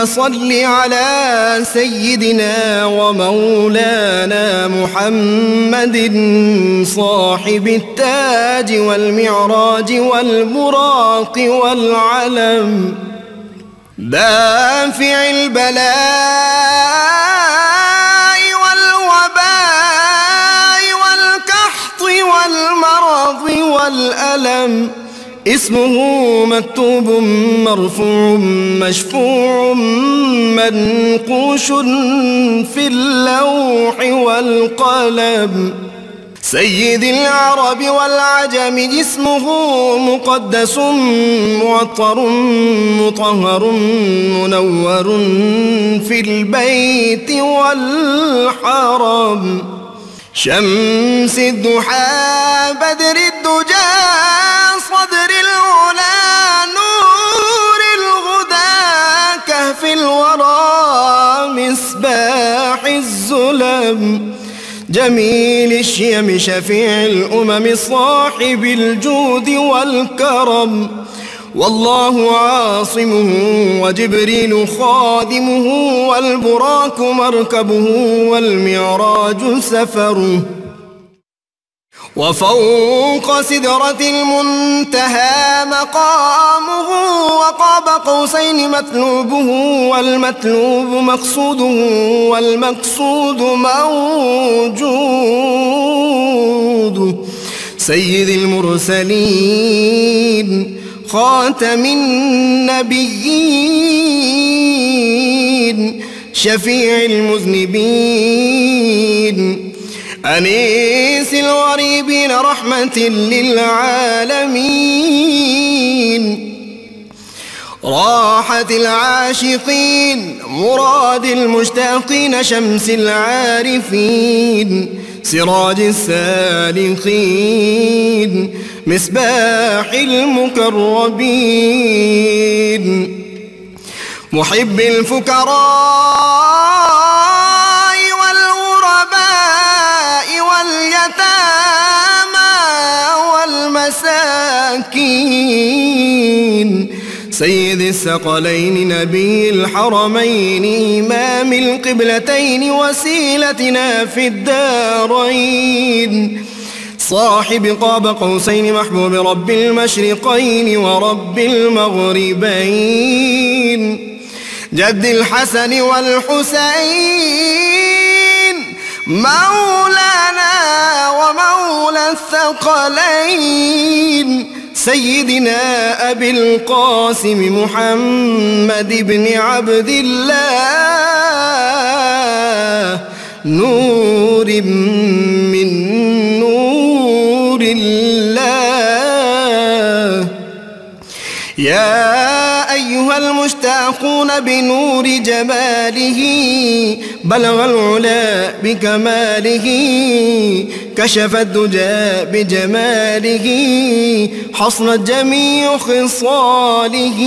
اللهم صل على سيدنا ومولانا محمد صاحب التاج والمعراج والبراق والعلم دافع البلاء والوباء والقحط والمرض والألم اسمه مكتوب مرفوع مشفوع منقوش في اللوح والقلم سيد العرب والعجم اسمه مقدس معطر مطهر منور في البيت والحرم شمس الضحى بدر الدجى صدر العلا نور الهدى كهف الورى مصباح الظلم جميل الشيم شفيع الأمم صاحب الجود والكرم والله عاصمه وجبريل خادمه والبراك مركبه والمعراج سفره وفوق سدرة المنتهى مقامه وقاب قوسين مطلوبه والمطلوب مقصوده والمقصود موجود سيد المرسلين خاتم النبيين شفيع المذنبين أنيس الغريبين رحمة للعالمين راحة العاشقين مراد المشتاقين شمس العارفين سراج السالكين مصباح المقربين محب الفقراء واليتامى والمساكين سيد الثقلين نبي الحرمين إمام القبلتين وسيلتنا في الدارين صاحب قاب قوسين محبوب رب المشرقين ورب المغربين جد الحسن والحسين مولانا ومولى الثقلين سيدنا أبي القاسم محمد بن عبد الله نور من نور الله يا أيها المشتاقون بنور جماله بلغ العلا بكماله كشف الدجى بجماله حصلت جميع خصاله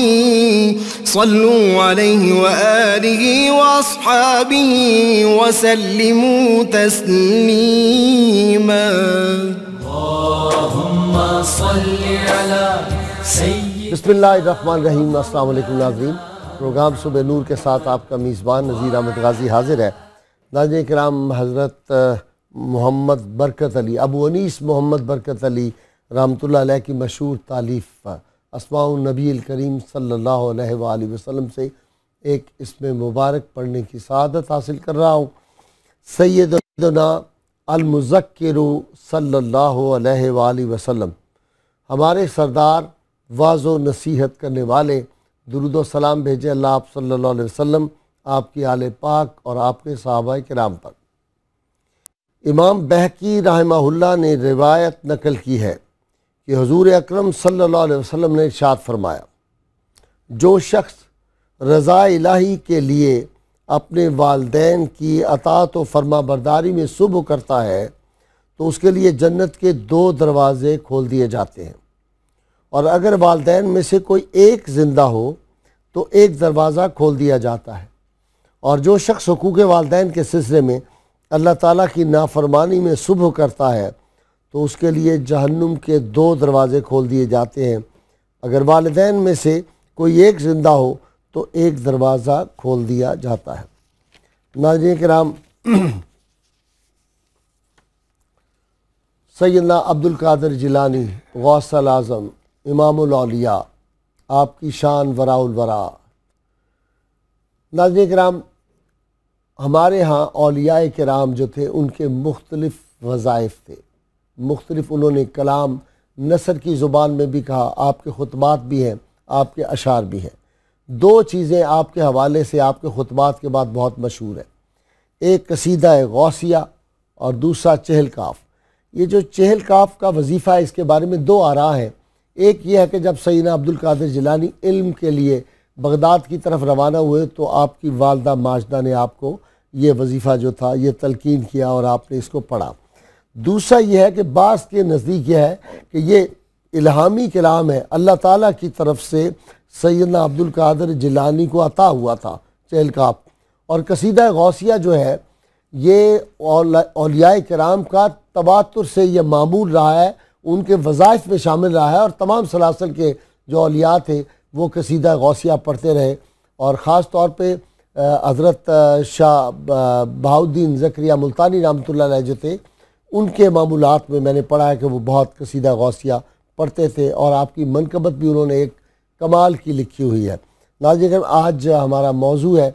صلوا عليه وآله وأصحابه وسلموا تسليما اللهم صل على سيدنا بسم اللہ الرحمن الرحیم۔ السلام علیکم ناظرین، پروگرام صبح نور کے ساتھ آپ کا میزبان نذیر احمد غازی حاضر ہے۔ ناظرین کرام، حضرت محمد برکت علی ابو انیس محمد برکت علی رحمۃ اللہ علیہ کی مشہور تالیف اسماء النبی الکریم صلی اللہ علیہ وآلہ وسلم سے ایک اسم مبارک پڑھنے کی سعادت حاصل کر رہا ہوں۔ سیدنا المذکر صلی اللہ علیہ وآلہ وسلم، ہمارے سردار واعظ و نصیحت کرنے والے، درود و سلام بھیجے اللہ آپ صلی اللہ علیہ وسلم، آپ کی آل پاک اور آپ کے صحابہ کرام پر۔ امام بہقی رحمہ اللہ نے روایت نقل کی ہے کہ حضور اکرم صلی اللہ علیہ وسلم نے ارشاد فرمایا، جو شخص رضا الہی کے لیے اپنے والدین کی اطاعت و فرما برداری میں صبح کرتا ہے تو اس کے لیے جنت کے 2 دروازے کھول دیے جاتے ہیں، اور اگر والدین میں سے کوئی ایک زندہ ہو تو ایک دروازہ کھول دیا جاتا ہے، اور جو شخص حقوق والدین کے سلسلے میں اللہ تعالیٰ کی نافرمانی میں صبح کرتا ہے تو اس کے لیے جہنم کے 2 دروازے کھول دیے جاتے ہیں۔ اگر والدین میں سے کوئی ایک زندہ ہو تو ایک دروازہ کھول دیا جاتا ہے۔ ناظرین کرام، سیدنا عبد القادر جیلانی غوث الاعظم امام الاولیاء، آپ کی شان وراء الورا۔ ناظرین کرام، ہمارے ہاں اولیاء کرام جو تھے ان کے مختلف وظائف تھے، مختلف انہوں نے کلام نثر کی زبان میں بھی کہا، آپ کے خطبات بھی ہیں، آپ کے اشعار بھی ہیں۔ دو چیزیں آپ کے حوالے سے آپ کے خطبات کے بعد بہت مشہور ہیں، ایک قصیدہ غوثیہ اور دوسرا چہل کاف۔ یہ جو چہل کاف کا وظیفہ ہے اس کے بارے میں دو آراء ہیں۔ ایک یہ ہے کہ جب سیدنا عبد القادر جیلانی علم کے لیے بغداد کی طرف روانہ ہوئے تو آپ کی والدہ ماجدہ نے آپ کو یہ وظیفہ جو تھا یہ تلقین کیا اور آپ نے اس کو پڑھا۔ دوسرا یہ ہے کہ بعض کے نزدیک یہ ہے کہ یہ الہامی کلام ہے، اللہ تعالیٰ کی طرف سے سیدنا عبد القادر جیلانی کو عطا ہوا تھا چہل کاف۔ اور قصیدہ غوثیہ جو ہے یہ اولیاء کرام کا تواتر سے یہ معمول رہا ہے، ان کے وظائف میں شامل رہا ہے، اور تمام سلاسل کے جو اولیاء تھے وہ قصیدہ غوثیہ پڑھتے رہے۔ اور خاص طور پہ حضرت شاہ بہاؤالدین زکریہ ملتانی رحمۃ اللہ علیہ جو تھے، ان کے معمولات میں نے پڑھا ہے کہ وہ بہت قصیدہ غوثیہ پڑھتے تھے، اور آپ کی منقبت بھی انہوں نے ایک کمال کی لکھی ہوئی ہے۔ ناظرین، آج ہمارا موضوع ہے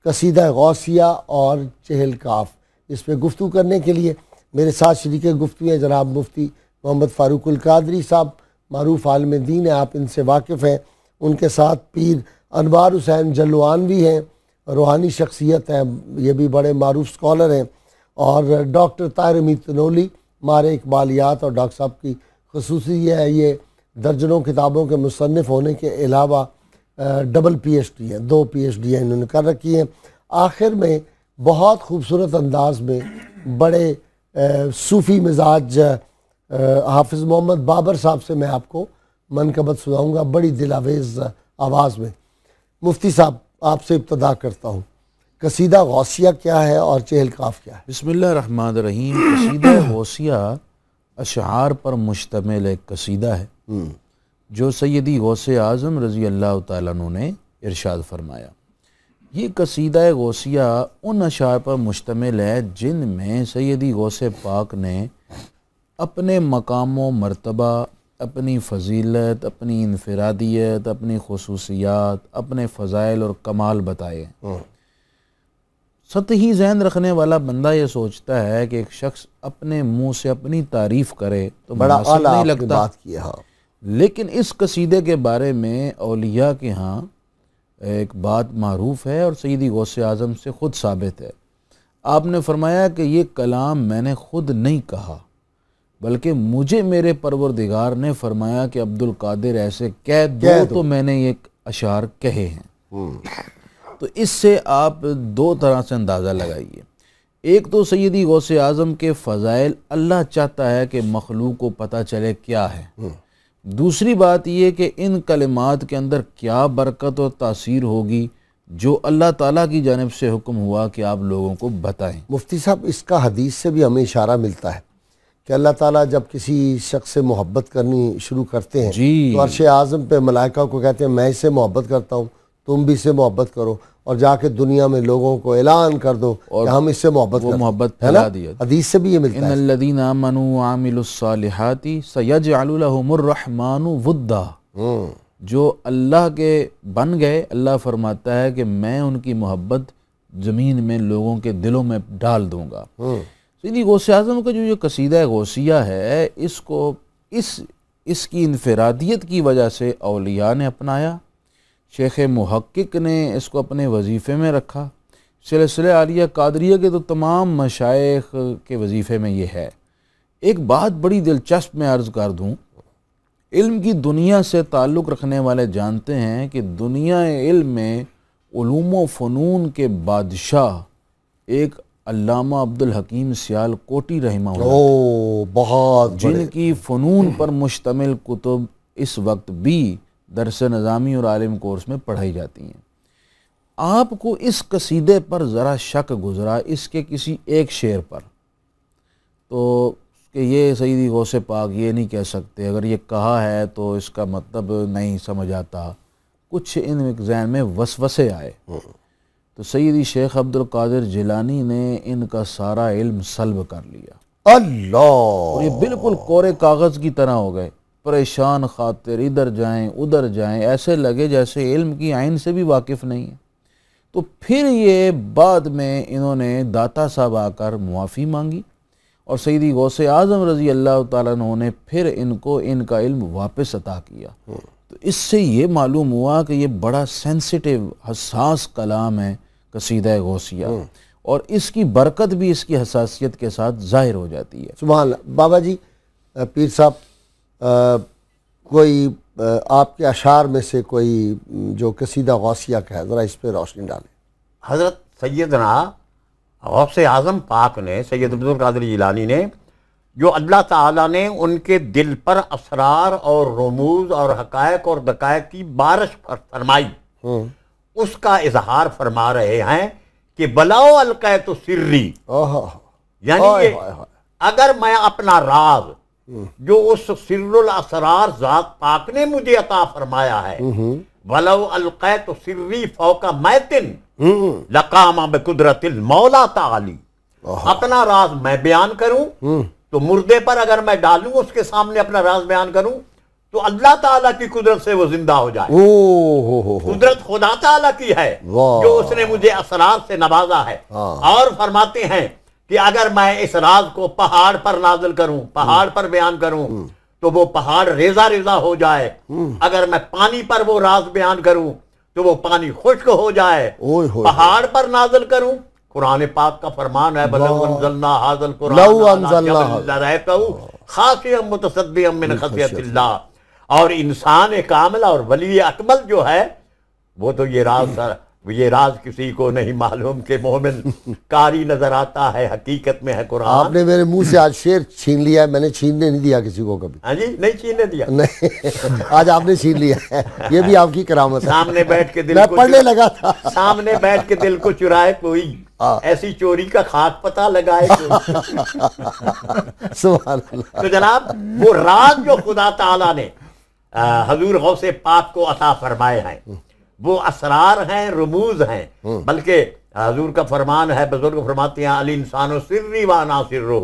قصیدہ غوثیہ اور چہل کاف۔ اس پہ گفتگو کرنے کے لیے میرے ساتھ شریک گفتگو ہیں جناب مفتی محمد فاروق القادری صاحب، معروف عالم دین ہیں، آپ ان سے واقف ہیں۔ ان کے ساتھ پیر انوار حسین جلوانوی ہیں، روحانی شخصیت ہیں، یہ بھی بڑے معروف اسکالر ہیں، اور ڈاکٹر طاہر امید تنولی مار اقبالیات، اور ڈاکٹر صاحب کی خصوصی یہ ہے یہ درجنوں کتابوں کے مصنف ہونے کے علاوہ ڈبل پی ایچ ڈی ہیں، 2 پی ایچ ڈی انہوں نے کر رکھی ہیں۔ آخر میں بہت خوبصورت انداز میں بڑے صوفی مزاج حافظ محمد بابر صاحب سے میں آپ کو منقبت سناؤں گا بڑی دلاویز آواز میں۔ مفتی صاحب، آپ سے ابتدا کرتا ہوں، قصیدہ غوثیہ کیا ہے اور چہل کاف کیا ہے؟ بسم اللہ الرحمن الرحیم۔ قصیدہ غوثیہ اشعار پر مشتمل ایک قصیدہ ہے جو سیدی غوث اعظم رضی اللہ تعالیٰ عنہ نے ارشاد فرمایا۔ یہ قصیدہ غوثیہ ان اشعار پر مشتمل ہے جن میں سیدی غوث پاک نے اپنے مقام و مرتبہ، اپنی فضیلت، اپنی انفرادیت، اپنی خصوصیات، اپنے فضائل اور کمال بتائے ہیں۔ سطحی ذہن رکھنے والا بندہ یہ سوچتا ہے کہ ایک شخص اپنے منہ سے اپنی تعریف کرے تو بڑا مناسب اعلیٰ نہیں آپ نے لگتا، بات کی ہے۔ ہاں، لیکن اس قصیدے کے بارے میں اولیاء کے ہاں ایک بات معروف ہے اور سیدی غوث اعظم سے خود ثابت ہے۔ آپ نے فرمایا کہ یہ کلام میں نے خود نہیں کہا، بلکہ مجھے میرے پروردگار نے فرمایا کہ عبد القادر ایسے کہہ دو تو میں نے یہ اشعار کہے ہیں۔ تو اس سے آپ 2 طرح سے اندازہ لگائیے۔ ایک تو سیدی غوث اعظم کے فضائل اللہ چاہتا ہے کہ مخلوق کو پتہ چلے کیا ہے۔ دوسری بات یہ کہ ان کلمات کے اندر کیا برکت اور تاثیر ہوگی جو اللہ تعالیٰ کی جانب سے حکم ہوا کہ آپ لوگوں کو بتائیں۔ مفتی صاحب، اس کا حدیث سے بھی ہمیں اشارہ ملتا ہے کہ اللہ تعالیٰ جب کسی شخص سے محبت کرنی شروع کرتے ہیں تو عرش اعظم پہ ملائکہ کو کہتے ہیں میں اس سے محبت کرتا ہوں، تم بھی اس سے محبت کرو، اور جا کے دنیا میں لوگوں کو اعلان کر دو کہ ہم اس سے محبت کرتے ہیں۔ محبت پھیلا دیا۔ حدیث سے بھی یہ ملتا ان ہے۔ الذین آمنوا وعملوا الصالحات سیجعل لهم الرحمن ودا۔ جو اللہ کے بن گئے، اللہ فرماتا ہے کہ میں ان کی محبت زمین میں لوگوں کے دلوں میں ڈال دوں گا۔ سیدی غوث اعظم کا جو یہ قصیدہ غوثیہ ہے، اس کو اس کی انفرادیت کی وجہ سے اولیاء نے اپنایا، شیخ محقق نے اس کو اپنے وظیفے میں رکھا، سلسلہ عالیہ قادریہ کے تو تمام مشائخ کے وظیفے میں یہ ہے۔ ایک بات بڑی دلچسپ میں عرض کر دوں، علم کی دنیا سے تعلق رکھنے والے جانتے ہیں کہ دنیا علم میں علوم و فنون کے بادشاہ ایک علامہ عبدالحکیم سیال کوٹی رحمہ اللہ، بہت جن کی فنون پر مشتمل کتب اس وقت بھی درس نظامی اور عالم کورس میں پڑھائی جاتی ہیں۔ آپ کو اس قصیدے پر ذرا شک گزرا اس کے کسی ایک شعر پر، تو کہ یہ سیدی غوث پاک یہ نہیں کہہ سکتے، اگر یہ کہا ہے تو اس کا مطلب نہیں سمجھ آتا، کچھ ان ذہن میں وسوسے آئے تو سیدی شیخ عبد القادر جیلانی نے ان کا سارا علم سلب کر لیا. اللہ. اور یہ بالکل کورے کاغذ کی طرح ہو گئے, پریشان خاطر, ادھر جائیں ادھر جائیں, ایسے لگے جیسے علم کی عین سے بھی واقف نہیں ہیں. تو پھر یہ بعد میں انہوں نے داتا صاحب آ کر معافی مانگی اور سیدی غوث اعظم رضی اللہ تعالیٰ عنہ نے پھر ان کو ان کا علم واپس عطا کیا. تو اس سے یہ معلوم ہوا کہ یہ بڑا سینسٹیو حساس کلام ہے قصیدہ غوثیہ, اور اس کی برکت بھی اس کی حساسیت کے ساتھ ظاہر ہو جاتی ہے. سبحان اللہ. بابا جی, پیر صاحب, کوئی آپ کے اشعار میں سے کوئی جو قصیدہ غوثیہ کا ہے, ذرا اس پہ روشنی ڈالیں. حضرت سیدنا غوث اعظم پاک نے, سید عبد القادر جیلانی نے, جو اللہ تعالیٰ نے ان کے دل پر اسرار اور رموز اور حقائق اور دقائق کی بارش فرمائی, اس کا اظہار فرما رہے ہیں کہ بلاؤ القیت سری, یعنی یہ اگر میں اپنا راز جو اس سر الاسرار ذات پاک نے مجھے عطا فرمایا ہے, ولو القیت سری فوق میتن لقام بقدرت المولا تعالی, اپنا راز میں بیان کروں تو مردے پر اگر میں ڈالوں اس کے سامنے اپنا راز بیان کروں تو اللہ تعالیٰ کی قدرت سے وہ زندہ ہو جائے. قدرت خدا تعالیٰ کی ہے جو اس نے مجھے اسرار سے نوازا ہے. اور فرماتے ہیں کہ اگر میں اس راز کو پہاڑ پر نازل کروں, پہاڑ پر بیان کروں تو وہ پہاڑ ریزہ ریزہ ہو جائے. اگر میں پانی پر وہ راز بیان کروں تو وہ پانی خشک ہو جائے. پہاڑ پر نازل کروں, قرآن پاک کا فرمان ہے, بلو انزلنا ھذا القرآن لرأیتہ خاشعا متصدعا من خشیۃ اللہ. اور انسان کامل اور ولی اکمل جو ہے وہ تو یہ راز کسی کو نہیں معلوم کہ مومن قاری نظر آتا ہے, حقیقت میں ہے قرآن. آپ نے میرے منہ سے آج شعر چھین لیا ہے, میں نے چھیننے نہیں دیا کسی کو کبھی. ہاں جی, نہیں چھیننے دیا, نہیں, آج آپ نے چھین لیا ہے, یہ بھی آپ کی کرامت ہے. سامنے بیٹھ کے دل میں پڑھنے لگا تھا, سامنے بیٹھ کے دل کو چرائے کوئی, ایسی چوری کا خاک پتہ لگائے کوئی. سبحان اللہ. تو جناب وہ راز جو خدا تعالیٰ نے حضور غوث پاک کو عطا فرمائے ہیں وہ اسرار ہیں, رموز ہیں. بلکہ حضور کا فرمان ہے, بزرگ فرماتے ہیں, الانسان سری وانا سرہ,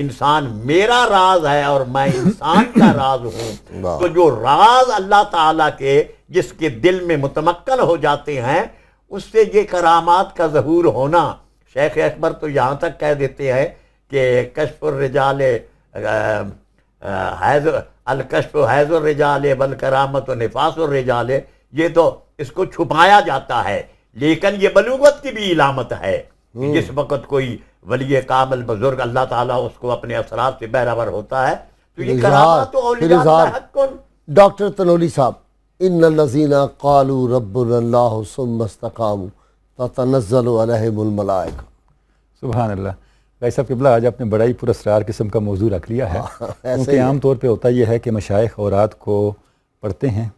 انسان میرا راز ہے اور میں انسان کا راز ہوں. تو جو راز اللہ تعالیٰ کے جس کے دل میں متمکن ہو جاتے ہیں اس سے یہ کرامات کا ظہور ہونا. شیخ اکبر تو یہاں تک کہہ دیتے ہیں کہ کشف الرجال الکشف حیض الرجال والکرامت و نفاس الرجال, یہ تو اس کو چھپایا جاتا ہے, لیکن یہ بلوغت کی بھی علامت ہے کہ جس وقت کوئی ولی کامل بزرگ اللہ تعالیٰ اس کو اپنے اثرات سے بہرور ہوتا ہے تو یہ کرامات و اولیاء اللہ حق. ڈاکٹر تنولی صاحب, ان الذین قالوا ربنا اللہ ثم استقاموا تتنزل علیہم الملائکہ. سبحان اللہ. بھائی صاحب قبلہ, آج آپ نے بڑا ہی پراسرار قسم کا موضوع رکھ لیا ہے. کیونکہ عام طور پہ ہوتا یہ ہے کہ مشائخ اورات کو پڑھتے ہیں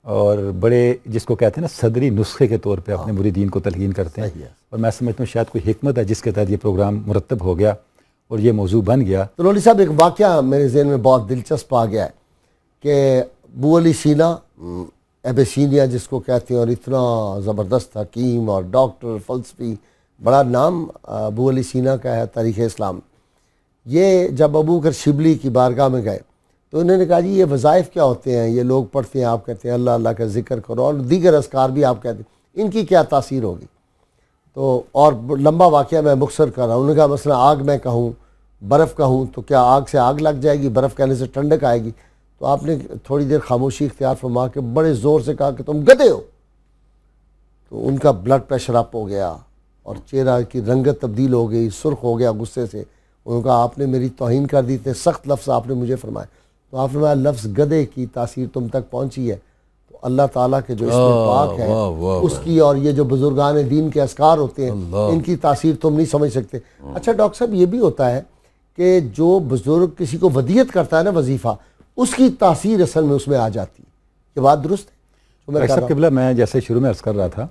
اور بڑے جس کو کہتے ہیں نا صدری نسخے کے طور پہ اپنے مریدین کو تلقین کرتے ہیں, اور میں سمجھتا ہوں شاید کوئی حکمت ہے جس کے تحت یہ پروگرام مرتب ہو گیا اور یہ موضوع بن گیا. تنولی صاحب, ایک واقعہ میرے ذہن میں بہت دلچسپ آ گیا ہے کہ ابو علی سینا, ایبیسینیا جس کو کہتے ہیں, اور اتنا زبردست حکیم اور ڈاکٹر, فلسفی, بڑا نام ابو علی سینا کا ہے تاریخ اسلام. یہ جب ابو بکر شبلی کی بارگاہ میں گئے تو انہوں نے کہا جی یہ وظائف کیا ہوتے ہیں, یہ لوگ پڑھتے ہیں, آپ کہتے ہیں اللہ اللہ کا ذکر کرو, اور دیگر اذکار بھی آپ کہتے ہیں, ان کی کیا تاثیر ہوگی؟ تو اور لمبا واقعہ میں مختصر کر رہا ہوں. انہوں نے کہا مثلا آگ میں کہوں, برف کہوں تو کیا آگ سے آگ لگ جائے گی, برف کہنے سے ٹھنڈک آئے گی؟ تو آپ نے تھوڑی دیر خاموشی اختیار فرما کے بڑے زور سے کہا کہ تم گدھے ہو. تو ان کا بلڈ پریشر اپ ہو گیا اور چہرہ کی رنگت تبدیل ہو گئی, سرخ ہو گیا غصے سے. انہوں نے کہا آپ نے میری توہین کر دی تھے, سخت لفظ آپ نے مجھے فرمائے. تو آپ نے فرمایا لفظ گدھے کی تاثیر تم تک پہنچی ہے تو اللہ تعالیٰ کے جو اس میں پاک ہے اس کی, اور یہ جو بزرگان دین کے اذکار ہوتے ہیں ان کی تاثیر تم نہیں سمجھ سکتے. اچھا ڈاکٹر صاحب, یہ بھی ہوتا ہے کہ جو بزرگ کسی کو ودیت کرتا ہے نا وظیفہ, اس کی تاثیر اصل میں اس میں آ جاتی ہے. یہ بات درست ہے؟ صاحب قبلہ, میں جیسے شروع میں عرض کر رہا تھا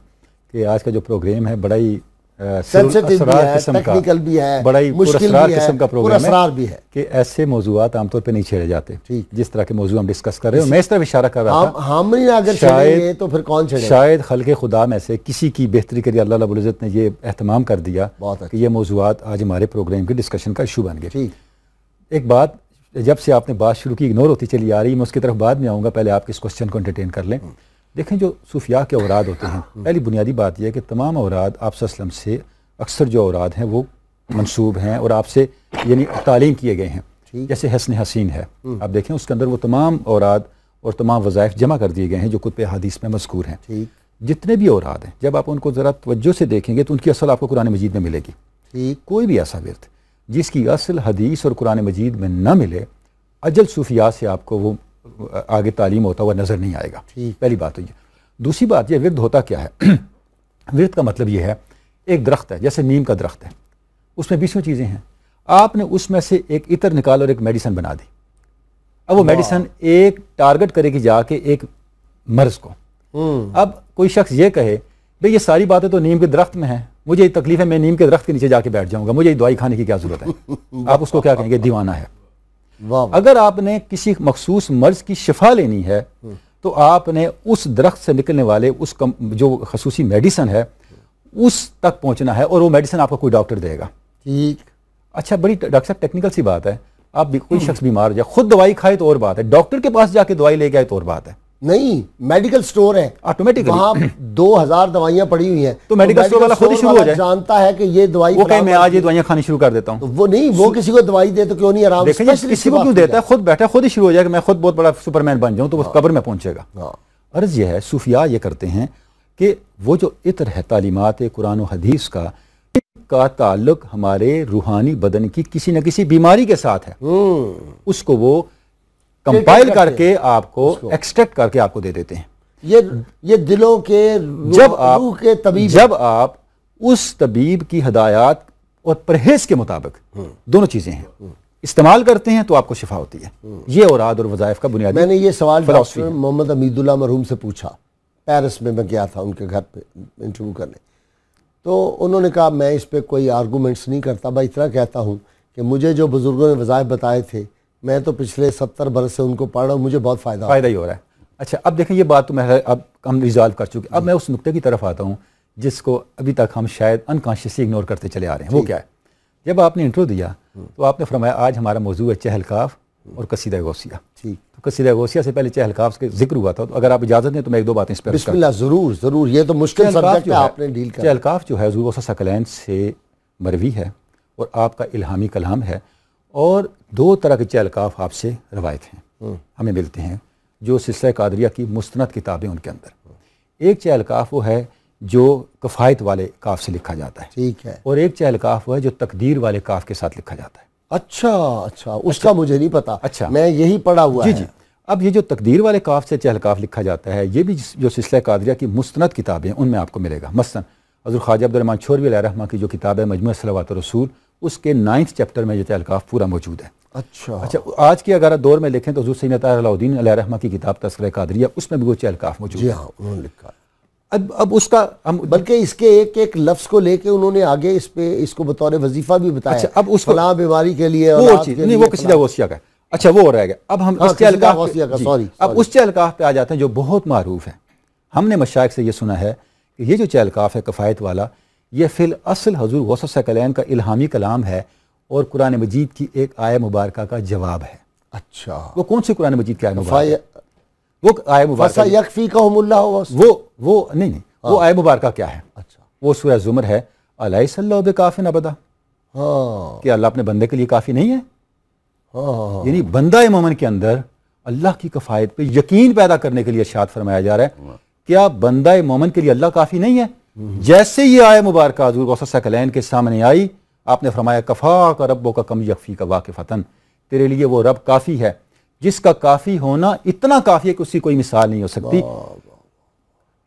کہ آج کا جو پروگرام ہے بڑا ہی سینسٹیو بھی ہے, ٹیکنیکل بھی ہے, بڑا ہی مشکل بھی ہے, پراسرار بھی ہے کہ ایسے موضوعات عام طور پہ نہیں چھیڑے جاتے جس طرح کے موضوع ہم ڈسکس کر رہے ہیں. میں اس طرف اشارہ کر رہا تھا ہم نہیں اگر چھیڑیں گے تو پھر کون چھیڑے گا. شاید خلق خدا میں سے کسی کی بہتری کے لیے اللہ رب العزت نے یہ اہتمام کر دیا کہ یہ موضوعات آج ہمارے پروگرام کی ڈسکشن کا ایشو بن گئے. ایک بات جب سے آپ نے بات شروع کی اگنور ہوتی چلی آ رہی, میں اس کی طرف بعد میں آؤں گا, پہلے آپ اس کوسچن کو انٹرٹین کر لیں. دیکھیں جو صوفیاء کے اوراد ہوتے ہیں, پہلی بنیادی بات یہ ہے کہ تمام اوراد آپ صلی اللہ علیہ وسلم سے اکثر جو اوراد ہیں وہ منسوب ہیں اور آپ سے یعنی تعلیم کیے گئے ہیں. جیسے حسن حسین ہے, آپ دیکھیں اس کے اندر وہ تمام اوراد اور تمام وظائف جمع کر دیے گئے ہیں جو کتب حدیث میں مذکور ہیں. جتنے بھی اوراد ہیں جب آپ ان کو ذرا توجہ سے دیکھیں گے تو ان کی اصل آپ کو قرآن مجید میں ملے گی. کوئی بھی ایسا ورد جس کی اصل حدیث اور قرآن مجید میں نہ ملے, اجل صوفیاء سے آپ کو وہ آگے تعلیم ہوتا ہوا نظر نہیں آئے گا. پہلی بات تو یہ. دوسری بات یہ ورد ہوتا کیا ہے, ورد کا مطلب یہ ہے ایک درخت ہے, جیسے نیم کا درخت ہے, اس میں 20 چیزیں ہیں, آپ نے اس میں سے ایک عطر نکال اور ایک میڈیسن بنا دی. اب وہ میڈیسن ایک ٹارگٹ کرے گی جا کے ایک مرض کو. اب کوئی شخص یہ کہے بھئی یہ ساری باتیں تو نیم کے درخت میں ہیں, مجھے یہ تکلیف ہے, میں نیم کے درخت کے نیچے جا کے بیٹھ جاؤں گا, مجھے یہ دوائی کھانے کی کیا ضرورت ہے. آپ اس کو کیا کہیں گے, دیوانہ ہے. اگر آپ نے کسی مخصوص مرض کی شفا لینی ہے تو آپ نے اس درخت سے نکلنے والے اس جو خصوصی میڈیسن ہے اس تک پہنچنا ہے, اور وہ میڈیسن آپ کو کوئی ڈاکٹر دے گا. اچھا, بڑی ڈاکٹر صاحب ٹیکنیکل سی بات ہے, آپ کوئی شخص بیمار ہو جائے, خود دوائی کھائے تو اور بات ہے, ڈاکٹر کے پاس جا کے دوائی لے گئے تو اور بات ہے. نہیں, میڈیکل سٹور ہے, آٹومیٹکلی وہاں 2000 دوائیاں پڑی ہوئی ہیں, تو میڈیکل سٹور والا خود ہی شروع ہو جائے, جانتا ہے کہ یہ دوائی, وہ کہے میں آج یہ دوائیاں کھانی شروع کر دیتا ہوں. وہ نہیں, وہ کسی کو دوائی دے تو کیوں نہیں آرام سے, کسی کو کیوں دیتا ہے, خود بیٹھا خود ہی شروع ہو جائے کہ میں خود بہت بڑا سپرمین بن جاؤں, تو وہ قبر میں پہنچے گا. عرض یہ ہے صوفیاء یہ کرتے ہیں کہ وہ جو عطر ہے تعلیمات قرآن و حدیث کا تعلق ہمارے روحانی بدن کی کسی نہ کسی بیماری کے ساتھ ہے, اس کو وہ کمپائل کر کے آپ کو ایکسٹریکٹ کر کے آپ کو دے دیتے ہیں. یہ دلوں کے روح کے طبیب, جب آپ اس طبیب کی ہدایات اور پرہیز کے مطابق دونوں چیزیں ہیں استعمال کرتے ہیں تو آپ کو شفا ہوتی ہے. یہ اوراد اور وظائف کا بنیادی. میں نے یہ سوال ڈاکٹر محمد امید اللہ مرحوم سے پوچھا, پیرس میں گیا تھا ان کے گھر پہ انٹرویو کرنے, تو انہوں نے کہا میں اس پہ کوئی آرگومنٹس نہیں کرتا, بھائی اتنا کہتا ہوں کہ مجھے جو بزرگوں نے وظائف بتائے تھے میں تو پچھلے 70 برس سے ان کو پڑھ رہا ہوں, مجھے بہت فائدہ ہی ہو رہا ہے. اچھا, اب دیکھیں یہ بات تو میں اب ہم ریزالو کر چکے. اب میں اس نقطے کی طرف آتا ہوں جس کو ابھی تک ہم شاید انکانشیسلی اگنور کرتے چلے آ رہے ہیں. وہ کیا ہے, جب آپ نے انٹرو دیا تو آپ نے فرمایا آج ہمارا موضوع ہے چہل کاف اور قصیدہ غوثیہ. تو قصیدہ غوثیہ سے پہلے چہل کاف کے ذکر ہوا تھا, تو اگر آپ اجازت دیں تو میں ایک دو باتیں اس پہ بسم اللہ. ضرور ضرور, یہ تو مشکل سبجیکٹ ہے, آپ نے ڈیل کیا. چہل کاف جو ہے حضور غوث ثقلین سے مروی ہے اور آپ کا الہامی کلام ہے, اور 2 طرح کے چہل کاف آپ سے روایت ہیں ہمیں ملتے ہیں جو سلسلہ قادریہ کی مستند کتابیں ان کے اندر. ایک چہل کاف وہ ہے جو کفایت والے کاف سے لکھا جاتا ہے, ٹھیک ہے, اور ایک چہل کاف وہ ہے جو تقدیر والے کاف کے ساتھ لکھا جاتا ہے. اچھا, اس کا مجھے نہیں پتا. اچھا, میں یہی پڑھا ہوا ہے. جی. اب یہ جو تقدیر والے کاف سے چہل کاف لکھا جاتا ہے, یہ بھی جو سلسلہ قادریہ کی مستند کتابیں ان میں آپ کو ملے گا. مثلا حضرت خواجہ عبدالرحمن چھوروی علیہ رحمہ کی جو کتاب ہے مجموعہ صلوات الرسول, اس کے 9 چیپٹر میں یہ چہل کاف پورا موجود ہے. اچھا, آج کے اگر دور میں لکھیں تو حضور سید طاہر علاء الدین علیہ رحمہ کی کتاب تذکرہ قادریہ, اس میں بھی وہ چہل کاف موجود ہے. جی ہاں, انہوں نے لکھا. اب اس کا بلکہ اس کے ایک لفظ کو لے کے انہوں نے آگے اس کو بطور وظیفہ بھی بتایا. اچھا, اب اس فلاں بیماری کے لیے وہ چیز نہیں, وہ قصیدہ غوثیہ کا. اچھا, وہ رہ گیا. اب ہم اس چہل کاف پہ آ جاتے ہیں جو بہت معروف ہے. ہم نے مشائخ سے یہ سنا ہے کہ یہ جو چہل کاف ہے کفایت والا, یہ فی الاصل حضور غوث ثقلین کا الہامی کلام ہے اور قرآن مجید کی ایک آیہ مبارکہ کا جواب ہے. اچھا, وہ کون سی قرآن مجید کی آیہ مبارکہ؟ وہ آیہ مبارکہ یکفیکہم اللہ, وہ نہیں, وہ آیہ مبارکہ کیا ہے؟ اچھا, وہ سورہ زمر ہے, الیس اللہ بکافٍ عبدہ, کہ اللہ اپنے بندے کے لیے کافی نہیں ہے. یعنی بندہ مومن کے اندر اللہ کی کفایت پہ یقین پیدا کرنے کے لیے ارشاد فرمایا جا رہا ہے, کیا بندہ مومن کے لیے اللہ کافی نہیں ہے؟ جیسے یہ آیہ مبارکہ حضور غوث ثقلین کے سامنے آئی, آپ نے فرمایا کفاک ربک کم یکفیک واقفتن, تیرے لیے وہ رب کافی ہے جس کا کافی ہونا اتنا کافی ہے کہ اس کی کوئی مثال نہیں ہو سکتی.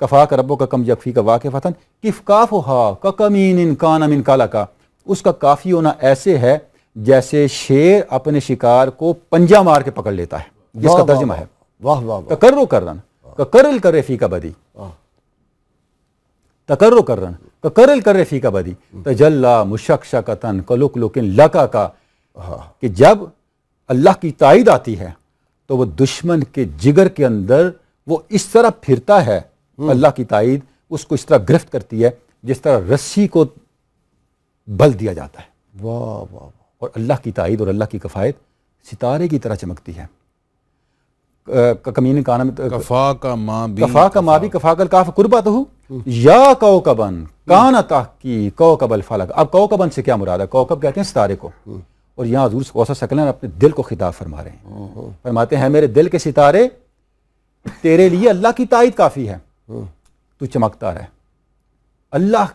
کفاک ربک کم یکفیک واقفتن کفکافھا ککمین کان من کالکا, اس کا کافی ہونا ایسے ہے جیسے شیر اپنے شکار کو پنجہ مار کے پکڑ لیتا ہے, جس کا ترجمہ ہے تکرر کرن ککرل کرے فی کا بدی, تکرر کرن کرل کر فی کا بدی تجلا مشکشکتن کلکلکن لکا کا، کہ جب اللہ کی تائید آتی ہے تو وہ دشمن کے جگر کے اندر وہ اس طرح پھرتا ہے، اللہ کی تائید اس کو اس طرح گرفت کرتی ہے جس طرح رسی کو بل دیا جاتا ہے۔ واہ واہ، اور اللہ کی تائید اور اللہ کی کفایت ستارے کی طرح چمکتی ہے۔ کمین کانا میں کفا کا ماں بھی کفا کا ماں بھی کفا کل کاف قربت ہو یا کوکبن کانا تحقی کوکب الفلک۔ اب کوکبن سے کیا مراد ہے؟ کوکب کہتے ہیں ستارے کو، اور یہاں حضور صلی اللہ علیہ وسلم اپنے دل کو خطاب فرما رہے ہیں، فرماتے ہیں میرے دل کے ستارے تیرے لیے اللہ کی تائید کافی ہے، تو چمکتا رہے، اللہ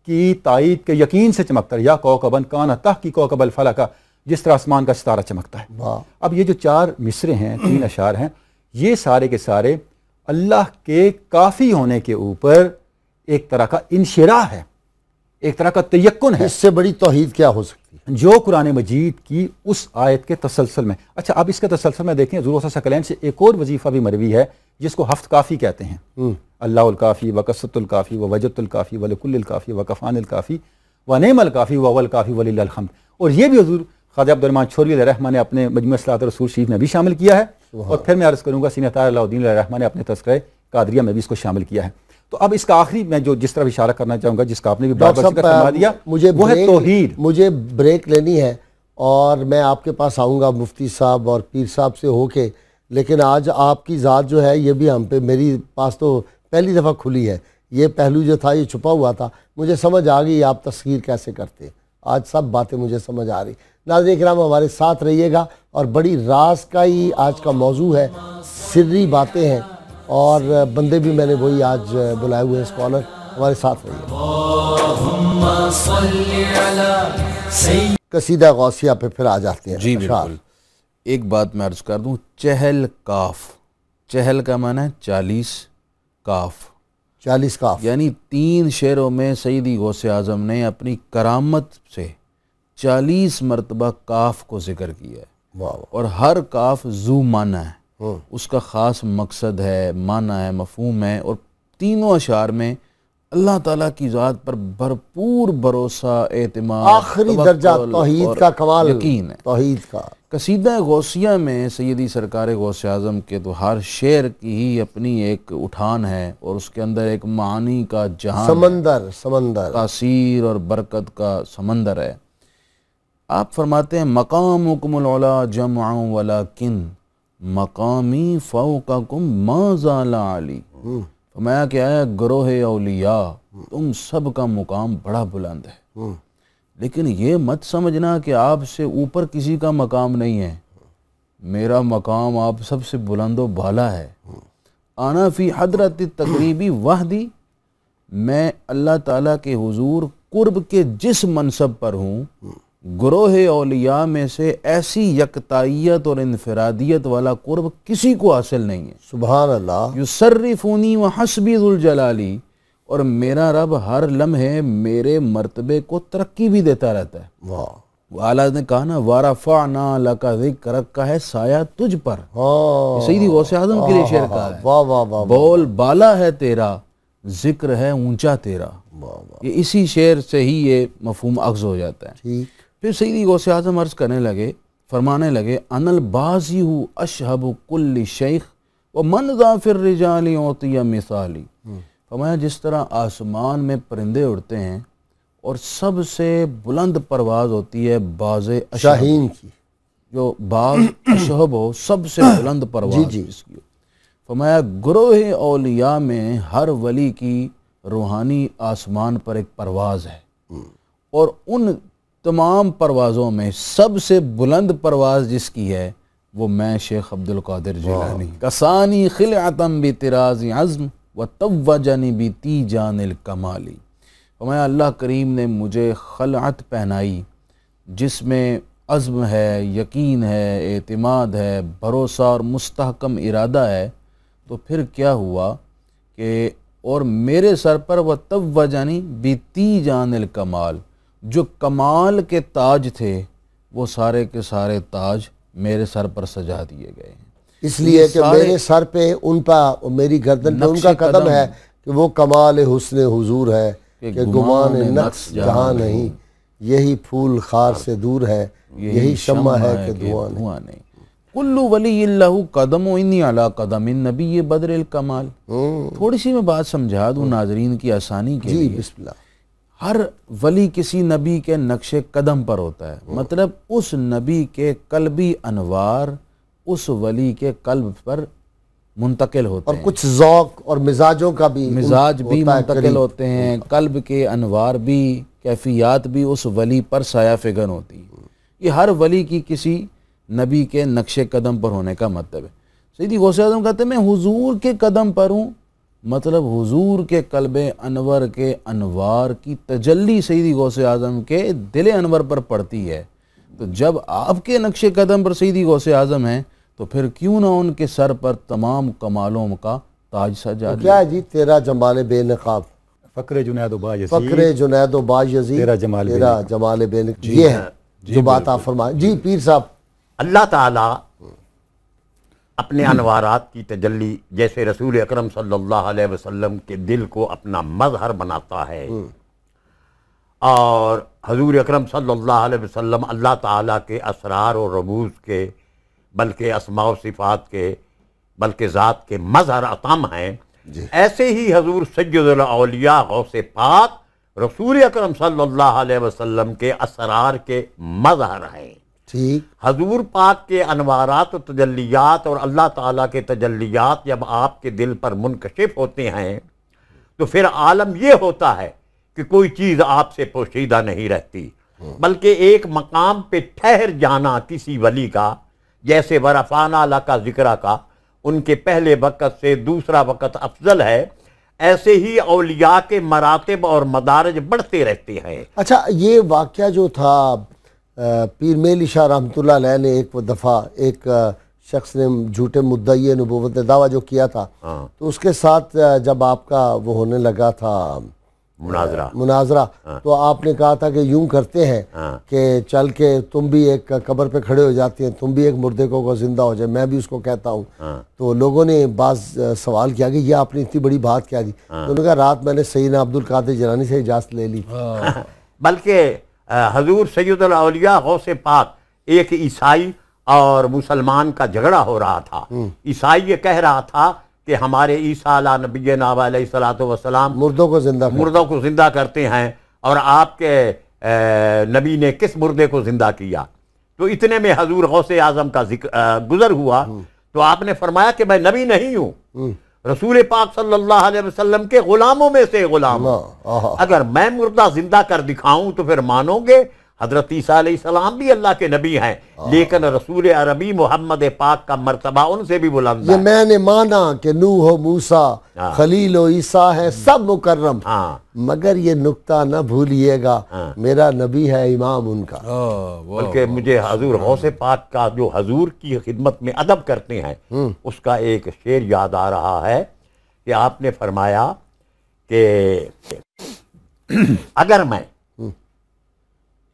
کی تائید کے یقین سے چمکتا رہے۔ یا کوکبن کانا تحقی کوکب الفلک، جس طرح آسمان کا ستارہ چمکتا ہے۔ اب یہ جو 4 مصرے ہیں، 3 اشعار ہیں، یہ سارے کے سارے اللہ کے کافی ہونے کے اوپر ایک طرح کا انشراح ہے، ایک طرح کا تیقن ہے۔ اس سے بڑی توحید کیا ہو سکتی ہے؟ جو قرآن مجید کی اس آیت کے تسلسل میں، اچھا اب اس کے تسلسل میں دیکھیں، حضور صلی اللہ علیہ وسلم سے ایک اور وظیفہ بھی مروی ہے جس کو ہفت کافی کہتے ہیں، اللہ الکافی وکثرت الکافی ووجدت الکافی ولکل الکافی وکفان الکافی ونعم الکافی واول کافی وللہ الحمد۔ اور یہ بھی حضور خواجہ عبد الرحمن چھوروی علیہ الرحمہ نے اپنے مجموعہ صلاۃ الرسول شریف میں بھی شامل کیا ہے، اور پھر میں عرض کروں گا سینہ طاہر علاء الدین علیہ الرحمہ نے اپنے تذکرہ قادریہ میں بھی اس کو شامل کیا ہے۔ تو اب اس کا آخری میں جو جس طرح اشارہ کرنا چاہوں گا، جس کا آپ نے بھی بار بار ذکر فرما دیا، وہ ہے توحید۔ مجھے بریک لینی ہے اور میں آپ کے پاس آؤں گا مفتی صاحب اور پیر صاحب سے ہو کے، لیکن آج آپ کی ذات جو ہے یہ بھی ہم پہ، میری پاس تو پہلی دفعہ کھلی ہے، یہ پہلو جو تھا یہ چھپا ہوا تھا، مجھے سمجھ آ گئی آپ تذکیر کیسے کرتے، آج سب باتیں مجھے سمجھ آ رہی۔ ناظرین کرام ہمارے ساتھ رہیے گا، اور بڑی راز کا ہی آج کا موضوع ہے، سری باتیں ہیں، اور بندے بھی میں نے وہی آج بلائے ہوئے ہیں اسکالر، ہمارے ساتھ رہیے گا۔ اللہم صلی علی سید قصیدہ غوثیہ پہ پھر آ جاتے ہیں۔ جی بالکل۔ ایک بات میں عرض کر دوں، چہل کاف، چہل کا معنی ہے 40 کاف، 40 کاف، یعنی 3 شعروں میں سیدی غوث اعظم نے اپنی کرامت سے 40 مرتبہ کاف کو ذکر کیا ہے، اور ہر کاف ذو معنی ہے، اس کا خاص مقصد ہے، معنی ہے، مفہوم ہے، اور تینوں اشعار میں اللہ تعالیٰ کی ذات پر بھرپور بھروسہ، اعتماد، آخری درجہ توحید اور کا کمال، یقین ہے۔ توحید کا قصیدہ غوثیہ میں سیدی سرکار غوث اعظم کے تو ہر شعر کی ہی اپنی ایک اٹھان ہے، اور اس کے اندر ایک معانی کا جہان، سمندر تاثیر اور برکت کا سمندر ہے۔ آپ فرماتے ہیں مقامکم العلا جمع ولکن مقامی فوقکم ما زال علی، فرمایا کہ اے گروہ اولیاء، تم سب کا مقام بڑا بلند ہے، لیکن یہ مت سمجھنا کہ آپ سے اوپر کسی کا مقام نہیں ہے، میرا مقام آپ سب سے بلند و بالا ہے۔ آنا فی حضرت تقریبی وحدی، میں اللہ تعالیٰ کے حضور قرب کے جس منصب پر ہوں، گروہ اولیاء میں سے ایسی یکتائیت اور انفرادیت والا قرب کسی کو حاصل نہیں ہے۔ سبحان اللہ۔ یصرفونی وحسبی ذو الجلالی، اور میرا رب ہر لمحے میرے مرتبے کو ترقی بھی دیتا رہتا ہے۔ واہ، اعلیٰ نے کہا نا وَرَفَعْنَا لَكَ ذِكْرَكَ کا ہے سایہ تجھ پر، ہاں، سیدی غوث اعظم کے لیے شعر کہا ہے، واہ واہ واہ، بول بالا ہے تیرا، ذکر ہے اونچا تیرا۔ یہ اسی شعر سے ہی یہ مفہوم اخذ ہو جاتا ہے۔ ٹھیک۔ پھر سیدی غوث اعظم عرض کرنے لگے، فرمانے لگے ان البازی اشہب کل شیخ ومن ذا فی الرجال اعطی مثالی، فرمایا جس طرح آسمان میں پرندے اڑتے ہیں اور سب سے بلند پرواز ہوتی ہے باز شاہین کی، جو باز اشہب ہو، سب سے بلند پرواز جی جس کی ہو، فرمایا گروہ اولیاء میں ہر ولی کی روحانی آسمان پر ایک پرواز ہے، اور ان تمام پروازوں میں سب سے بلند پرواز جس کی ہے وہ میں شیخ عبد القادر جیلانی، کسانی خلعتم بطراز عزم وتوجنی بتیجان الکمالی، فرمایا اللہ کریم نے مجھے خلعت پہنائی جس میں عزم ہے، یقین ہے، اعتماد ہے، بھروسہ اور مستحکم ارادہ ہے، تو پھر کیا ہوا کہ اور میرے سر پر وتوجنی بتیجان الکمال، جو کمال کے تاج تھے وہ سارے کے سارے تاج میرے سر پر سجا دیے گئے ہیں، اس لیے کہ میرے سر پہ ان پہ، میری گردن پہ ان کا قدم ہے کہ وہ کمال حسن حضور ہے، کہ گمان نقص جہاں نہیں، یہی پھول خار سے دور ہے، یہی شمع ہے کہ دھواں نہیں۔ کلو ولی اللہ قدم و انی علی قدم النبی بدر الکمال۔ تھوڑی سی میں بات سمجھا دوں ناظرین کی آسانی کے لیے۔ بسم اللہ۔ ہر ولی کسی نبی کے نقش قدم پر ہوتا ہے، مطلب اس نبی کے قلبی انوار اس ولی کے قلب پر منتقل ہوتے ہیں، اور کچھ ذوق اور مزاجوں کا بھی مزاج بھی منتقل ہوتے ہیں، قلب کے انوار بھی، کیفیات بھی اس ولی پر سایہ فگن ہوتی ہے۔ یہ ہر ولی کی کسی نبی کے نقش قدم پر ہونے کا مطلب ہے۔ سیدی غوث اعظم کہتے ہیں میں حضور کے قدم پر ہوں، مطلب حضور کے قلب انور کے انوار کی تجلی سیدی غوث اعظم کے دل انور پر پڑتی ہے۔ تو جب آپ کے نقش قدم پر سیدی غوث اعظم ہیں تو پھر کیوں نہ ان کے سر پر تمام کمالوں کا تاج سجا دیا۔ کیا ہے جی؟ تیرا جمال بے نقاب، فقر جنید و با یزید، فقر جنید و با یزید، تیرا جمال بے نقاب۔ یہ ہے جو بات آپ فرمائیں۔ جی پیر صاحب۔ اللہ تعالیٰ اپنے انوارات کی تجلی جیسے رسول اکرم صلی اللہ علیہ وسلم کے دل کو اپنا مظہر بناتا ہے، اور حضور اکرم صلی اللہ علیہ وسلم اللہ تعالیٰ کے اسرار و رموز کے، بلکہ اسماء و صفات کے، بلکہ ذات کے مظہر اتم ہیں، ایسے ہی حضور سید الاولیاء غوث پاک رسول اکرم صلی اللہ علیہ وسلم کے اسرار کے مظہر ہیں۔ ٹھیک۔ حضور پاک کے انوارات و تجلیات اور اللہ تعالیٰ کے تجلیات جب آپ کے دل پر منکشف ہوتے ہیں تو پھر عالم یہ ہوتا ہے کہ کوئی چیز آپ سے پوشیدہ نہیں رہتی، بلکہ ایک مقام پہ ٹھہر جانا کسی ولی کا، جیسے ورفعنا لک ذکرہ کا ان کے پہلے وقت سے دوسرا وقت افضل ہے، ایسے ہی اولیاء کے مراتب اور مدارج بڑھتے رہتے ہیں۔ اچھا، یہ واقعہ جو تھا پیر میلی شاہ رحمۃ اللہ علیہ نے ایک دفعہ ایک شخص نے جھوٹے مدعی نبوت نے دعویٰ جو کیا تھا، تو اس کے ساتھ جب آپ کا وہ ہونے لگا تھا مناظرہ، تو آپ نے کہا تھا کہ یوں کرتے ہیں کہ چل کے تم بھی ایک قبر پہ کھڑے ہو جاتے ہیں، تم بھی ایک مردے کو زندہ ہو جائے، میں بھی اس کو کہتا ہوں۔ تو لوگوں نے بعض سوال کیا کہ یہ آپ نے اتنی بڑی بات کیا دی؟ انہوں نے کہا رات میں نے سیدنا عبدالقادر جیلانی سے اجازت لے لی۔ بلکہ حضور سید الاولیاء غوث پاک، ایک عیسائی اور مسلمان کا جھگڑا ہو رہا تھا۔ عیسائی یہ کہہ رہا تھا کہ ہمارے عیسیٰ علیہ نبینا علیہ الصلوۃ والسلام مردوں کو زندہ کرتے ہیں، اور آپ کے نبی نے کس مردے کو زندہ کیا؟ تو اتنے میں حضور غوث اعظم کا گزر ہوا، تو آپ نے فرمایا کہ میں نبی نہیں ہوں، رسول پاک صلی اللہ علیہ وسلم کے غلاموں میں سے غلام ہوں، اگر میں مردہ زندہ کر دکھاؤں تو پھر مانو گے۔ حضرت عیسیٰ علیہ السلام بھی اللہ کے نبی ہیں، لیکن رسول عربی محمد پاک کا مرتبہ ان سے بھی بلند ہے۔ یہ میں نے مانا کہ نوح و موسیٰ، خلیل و عیسیٰ ہیں سب مکرم، مگر یہ نکتہ نہ بھولیے گا میرا نبی ہے امام ان کا۔ بلکہ مجھے حضور غوث پاک کا جو حضور کی خدمت میں ادب کرتے ہیں اس کا ایک شعر یاد آ رہا ہے کہ آپ نے فرمایا کہ اگر میں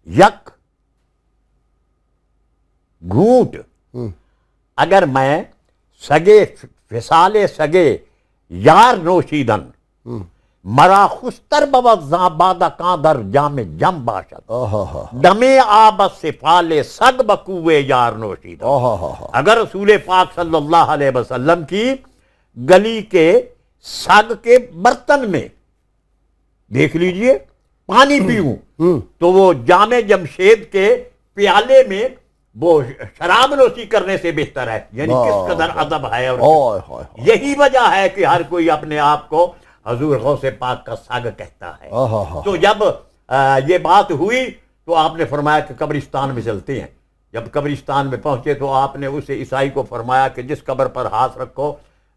یک گھونٹ، اگر میں سگے فسال سگے یار نوشیدن، مرا خستر بود زاباد کان در جام جم باشد، دمے آبد سے فال سگ بکوے یار نوشیدن۔ اگر رسول پاک صلی اللہ علیہ وسلم کی گلی کے سگ کے برتن میں دیکھ لیجئے پانی پیوں تو وہ جام جمشید کے پیالے میں وہ شراب نوشی کرنے سے بہتر ہے، یعنی کس قدر ادب ہے۔ اور یہی وجہ ہے کہ ہر کوئی اپنے آپ کو حضور غوث پاک کا سگ کہتا ہے۔ تو جب یہ بات ہوئی تو آپ نے فرمایا کہ قبرستان میں چلتے ہیں۔ جب قبرستان میں پہنچے تو آپ نے اس عیسائی کو فرمایا کہ جس قبر پر ہاتھ رکھو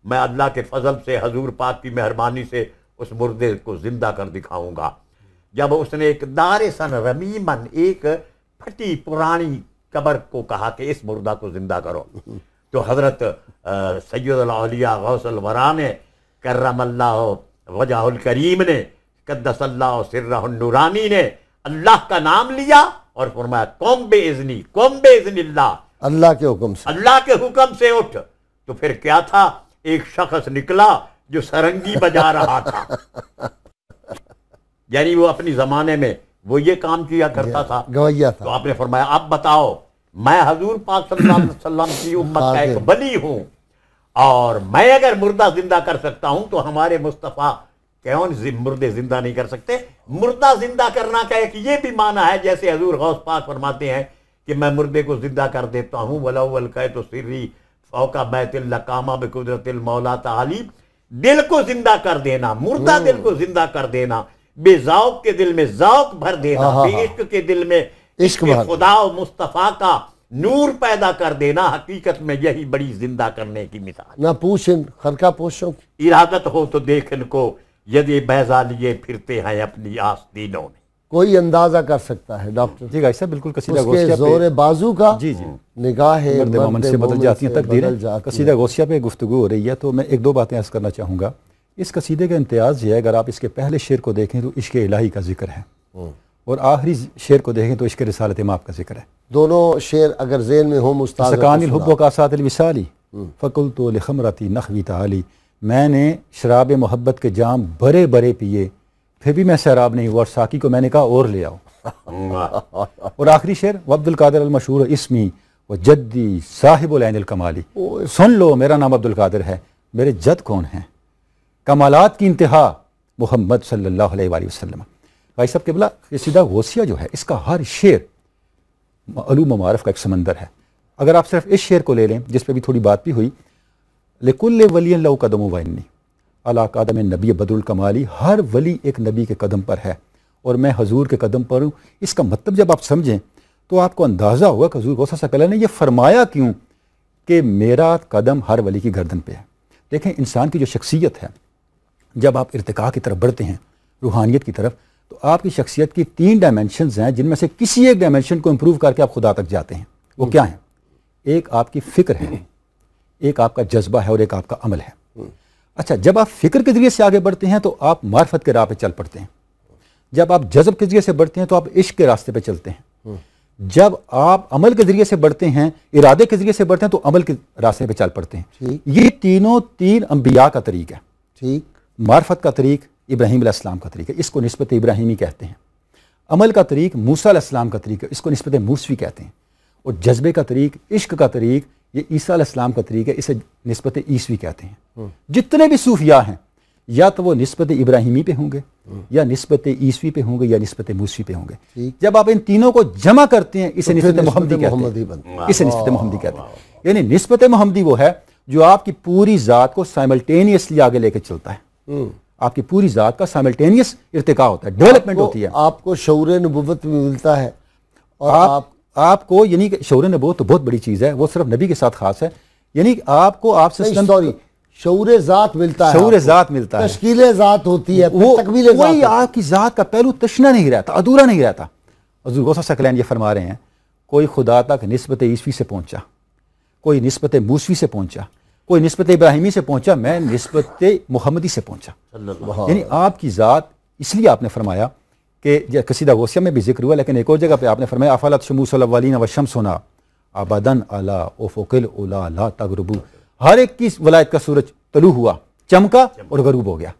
میں اللہ کے فضل سے حضور پاک کی مہربانی سے اس مردے کو زندہ کر دکھاؤں گا۔ جب اس نے ایک دار سن رمیمن، ایک پھٹی پرانی قبر کو کہا کہ اس مردہ کو زندہ کرو، تو حضرت سید الاولیاء غوث الورا نے کرم اللہ وجہ الکریم نے قدس اللہ سرہ النورانی نے اللہ کا نام لیا اور فرمایا قم بے اذنی، قم بے اذن اللہ، اللہ کے حکم سے، اللہ کے حکم سے اٹھ۔ تو پھر کیا تھا؟ ایک شخص نکلا جو سرنگی بجا رہا تھا، یعنی وہ اپنی زمانے میں وہ یہ کام کیا کرتا تھا، گویا تو تھا. آپ نے فرمایا اب بتاؤ میں حضور پاک صلی اللہ علیہ وسلم کی امت کا ایک ولی ہوں، اور میں اگر مردہ زندہ کر سکتا ہوں تو ہمارے مصطفیٰ کون مردے زندہ نہیں کر سکتے؟ مردہ زندہ کرنا کا ایک یہ بھی معنی ہے، جیسے حضور غوث پاک فرماتے ہیں کہ میں مردے کو زندہ کر دیتا ہوں، وَلَوْ أَلْقَيْتُ سِرِّي فَوْقَ بَيْتِ اللَّقَامَ بِقُدْرَتِ الْمَوْلَى تَعَالِي. دل کو زندہ کر دینا، مردہ دل کو زندہ کر دینا، بے ذوق کے دل میں ذوق بھر دینا، بے عشق کے دل میں عشق خدا و مصطفیٰ کا نور پیدا کر دینا، حقیقت میں یہی بڑی زندہ کرنے کی مثال. نہ پوچھن خرقہ پوشوں ارادت ہو تو دیکھن کو یدی بیضا لیے پھرتے ہیں اپنی آستینوں میں. کوئی اندازہ کر سکتا ہے ڈاکٹر جی گائے صاحب بالکل قصیدہ اس کے غوثیہ زور بازو کا جی جی نگاہ مرد مومن سے بدل جاتی ہیں تقدیریں. قصیدہ غوثیہ پہ گفتگو ہو رہی ہے تو میں ایک دو باتیں عرض کرنا چاہوں گا. اس قصیدے کا امتیاز یہ ہے، اگر آپ اس کے پہلے شعر کو دیکھیں تو عشق الہی کا ذکر ہے، اور آخری شعر کو دیکھیں تو عشق رسالت مآب کا ذکر ہے. دونوں شعر اگر ذہن میں ہوں مستعار سکان الحب و کاسات الوصالی فقلت لخمرتی نخوی تعالی. میں نے شراب محبت کے جام بڑے بڑے پیے پھر بھی میں سیراب نہیں ہوا، اور ساقی کو میں نے کہا اور لے آؤ. اور آخری شعر وعبد القادر المشہور اسمی و جدی صاحب العین الکمالی. سن لو میرا نام عبد القادر ہے، میرے جد کون ہیں؟ کمالات کی انتہا محمد صلی اللہ علیہ وآلہ وسلم. بھائی صاحب قبلہ قصیدہ غوثیہ جو ہے اس کا ہر شعر علوم و معارف کا ایک سمندر ہے. اگر آپ صرف اس شعر کو لے لیں جس پہ بھی تھوڑی بات بھی ہوئی، لکل ولی لو قدم وانی علی قدم نبی بدر الکمالی، ہر ولی ایک نبی کے قدم پر ہے اور میں حضور کے قدم پر ہوں. اس کا مطلب جب آپ سمجھیں تو آپ کو اندازہ ہوگا کہ حضور غوث ثقلین نے یہ فرمایا کیوں کہ میرا قدم ہر ولی کی گردن پہ ہے. دیکھیں انسان کی جو شخصیت ہے، جب آپ ارتقاء کی طرف بڑھتے ہیں روحانیت کی طرف، تو آپ کی شخصیت کی 3 ڈائمنشنز ہیں جن میں سے کسی ایک ڈائمنشن کو امپروو کر کے آپ خدا تک جاتے ہیں. وہ کیا ہیں؟ ایک آپ کی فکر ہے، ایک آپ کا جذبہ ہے، اور ایک آپ کا عمل ہے. اچھا، جب آپ فکر کے ذریعے سے آگے بڑھتے ہیں تو آپ معرفت کے راہ پہ چل پڑتے ہیں. جب آپ جذب کے ذریعے سے بڑھتے ہیں تو آپ عشق کے راستے پہ چلتے ہیں. جب آپ عمل کے ذریعے سے بڑھتے ہیں، ارادے کے ذریعے سے بڑھتے ہیں، تو عمل کے راستے پہ چل پڑتے ہیں. یہ تینوں 3 انبیاء کا طریق ہے. ٹھیک. معرفت کا طریق ابراہیم علیہ السلام کا طریق ہے، اس کو نسبت ابراہیمی کہتے ہیں. عمل کا طریق موسیٰ علیہ السلام کا طریق ہے، اس کو نسبت موسوی کہتے ہیں. اور جذبے کا طریق، عشق کا طریق، یہ عیسیٰ علیہ السلام کا طریق ہے، اسے نسبت عیسوی کہتے ہیں. جتنے بھی صوفیاء ہیں یا تو وہ نسبت ابراہیمی پہ ہوں گے، یا نسبت عیسوی پہ ہوں گے، یا نسبت موسوی پہ ہوں گے. جب آپ ان تینوں کو جمع کرتے ہیں اسے نسبت محمدی کہتے ہیں. اسے نسبت محمدی کہتے ہیں. یعنی نسبت محمدی وہ ہے جو آپ کی پوری ذات کو سائملٹینیسلی آگے لے کے چلتا ہے. آپ کی پوری ذات کا سائملٹینیس ارتقاء ہوتا ہے، ڈیولپمنٹ ہوتی ہے. آپ کو شعور نبوت بھی ملتا ہے، اور آپ کو یعنی کہ شعور نبوت تو بہت بڑی چیز ہے، وہ صرف نبی کے ساتھ خاص ہے. یعنی آپ کو آپ سے شعور ذات ملتا ہے، شعور ذات ملتا ہے، تشکیل ذات ہوتی ہے، تکمیل ذات. وہی آپ کی ذات کا پہلو تشنا نہیں رہتا، ادھورا نہیں رہتا. حضور غوث ثقلین یہ فرما رہے ہیں، کوئی خدا تک نسبت عیسوی سے پہنچا، کوئی نسبت موسوی سے پہنچا، کوئی نسبت ابراہیمی سے پہنچا، میں نسبت محمدی سے پہنچا. یعنی آپ کی ذات، اس لیے آپ نے فرمایا کہ قصیدہ غوثیہ میں بھی ذکر ہوا، لیکن ایک اور جگہ پہ آپ نے فرمایا افلت شموس الاولین والشمسنا ابدن علی افق العلا لا تغربو. ہر ایک کی ولایت کا سورج طلوع ہوا، چمکا اور غروب ہو گیا.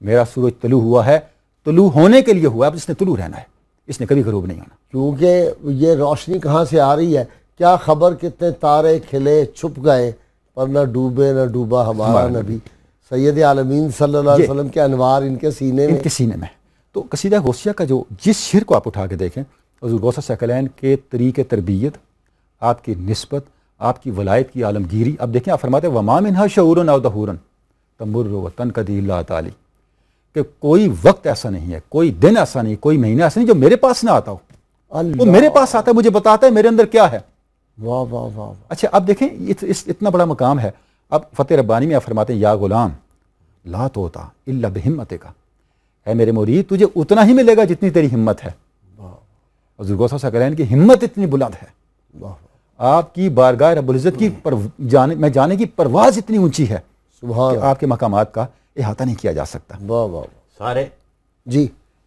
میرا سورج طلوع ہوا ہے، طلوع ہونے کے لیے ہوا ہے، اب اس نے طلوع رہنا ہے، اس نے کبھی غروب نہیں ہونا. کیونکہ یہ روشنی کہاں سے آ رہی ہے؟ کیا خبر کتنے تارے کھلے چھپ گئے، پر نہ ڈوبے نہ ڈوبا ہمارا نبی. سید عالمین صلی اللہ علیہ وسلم کے انوار ان کے سینے میں. تو قصیدہ غوثیہ کا جو جس شعر کو آپ اٹھا کے دیکھیں، حضور غوث ثقلین کے طریق تربیت، آپ کی نسبت، آپ کی ولایت کی عالمگیری. اب دیکھیں آپ فرماتے ہیں وما منہا شعور او ظہور تمر وتنقضی اللہ تعالی، کہ کوئی وقت ایسا نہیں ہے، کوئی دن ایسا نہیں، کوئی مہینہ ایسا نہیں جو میرے پاس نہ آتا ہو. وہ میرے پاس آتا ہے، مجھے بتاتا ہے میرے اندر کیا ہے. واہ واہ واہ. اچھا اب دیکھیں اتنا بڑا مقام ہے. اب فتح ربانی میں آپ فرماتے ہیں یا غلام لا توتا الا بہمت کا، اے میرے مرید تجھے اتنا ہی ملے گا جتنی تیری ہمت ہے. حضور غوث ثقلین کی ہمت اتنی بلند ہے، آپ کی بارگاہ رب العزت کی میں جانے کی پرواز اتنی اونچی ہے کہ آپ کے مقامات کا احاطہ نہیں کیا جا سکتا.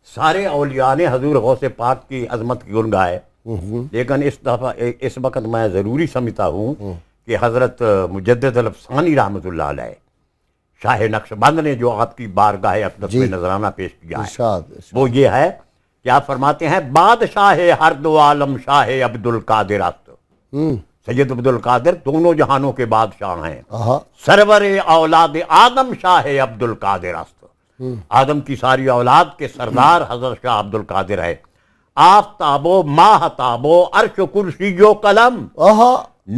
سارے اولیاء نے حضور غوث پاک کی عظمت کی گن گائے، لیکن اس وقت میں ضروری سمجھتا ہوں کہ حضرت مجدد الافسانی رحمۃ اللہ علیہ شاہ نقشبند نے جو آپ کی بارگاہ اقدس میں نذرانہ پیش کیا ہے ارشاد وہ یہ ہے کہ آپ فرماتے ہیں بادشاہ ہر دو عالم شاہ عبد القادر است. سید عبد القادر دونوں جہانوں کے بادشاہ ہیں. سرور اولاد آدم شاہ عبد القادر است. آدم کی ساری اولاد کے سردار حضرت شاہ عبد القادر ہے. آفتاب و ماہتاب و عرش و کرسی و قلم